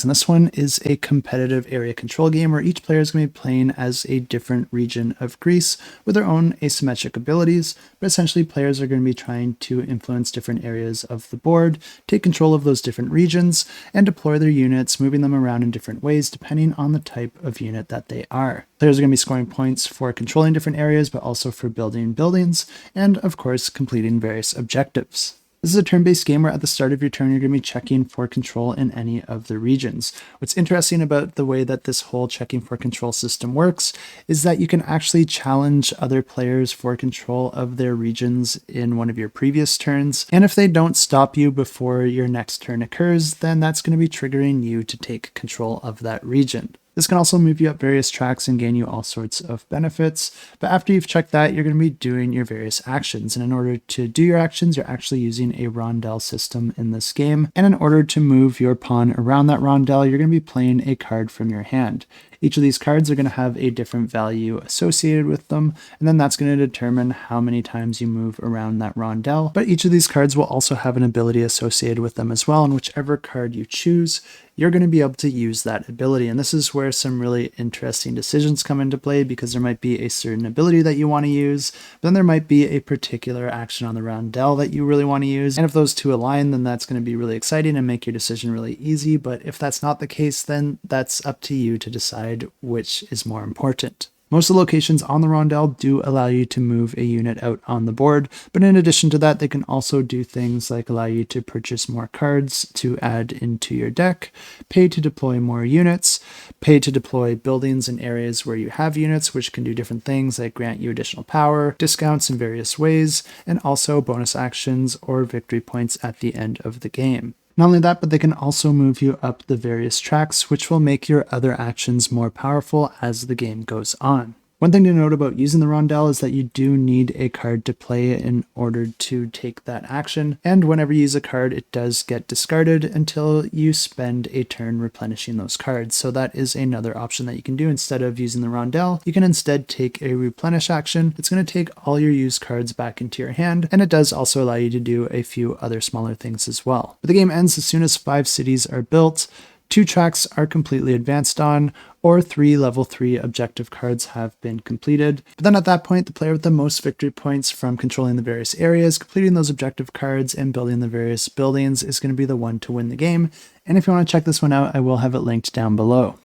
And this one is a competitive area control game where each player is going to be playing as a different region of Greece with their own asymmetric abilities, but essentially players are going to be trying to influence different areas of the board, take control of those different regions, and deploy their units, moving them around in different ways depending on the type of unit that they are. Players are going to be scoring points for controlling different areas, but also for building buildings, and of course completing various objectives. This is a turn-based game where at the start of your turn, you're going to be checking for control in any of the regions. What's interesting about the way that this whole checking for control system works is that you can actually challenge other players for control of their regions in one of your previous turns. And if they don't stop you before your next turn occurs, then that's going to be triggering you to take control of that region. This can also move you up various tracks and gain you all sorts of benefits, but after you've checked that, you're going to be doing your various actions, and in order to do your actions, you're actually using a rondel system in this game, and in order to move your pawn around that rondel, you're going to be playing a card from your hand. Each of these cards are going to have a different value associated with them, and then that's going to determine how many times you move around that rondel. But each of these cards will also have an ability associated with them as well, and whichever card you choose, you're going to be able to use that ability. And this is where some really interesting decisions come into play, because there might be a certain ability that you want to use, but then there might be a particular action on the rondel that you really want to use. And if those two align, then that's going to be really exciting and make your decision really easy. But if that's not the case, then that's up to you to decide which is more important. Most of the locations on the rondel do allow you to move a unit out on the board, but in addition to that, they can also do things like allow you to purchase more cards to add into your deck, pay to deploy more units, pay to deploy buildings in areas where you have units, which can do different things like grant you additional power, discounts in various ways, and also bonus actions or victory points at the end of the game. Not only that, but they can also move you up the various tracks, which will make your other actions more powerful as the game goes on. One thing to note about using the rondel is that you do need a card to play in order to take that action, and whenever you use a card, it does get discarded until you spend a turn replenishing those cards. So that is another option that you can do. Instead of using the rondel, you can instead take a replenish action. It's going to take all your used cards back into your hand, and it does also allow you to do a few other smaller things as well. But the game ends as soon as 5 cities are built, 2 tracks are completely advanced on, or 3 level 3 objective cards have been completed. But then at that point, the player with the most victory points from controlling the various areas, completing those objective cards, and building the various buildings is going to be the one to win the game. And if you want to check this one out, I will have it linked down below.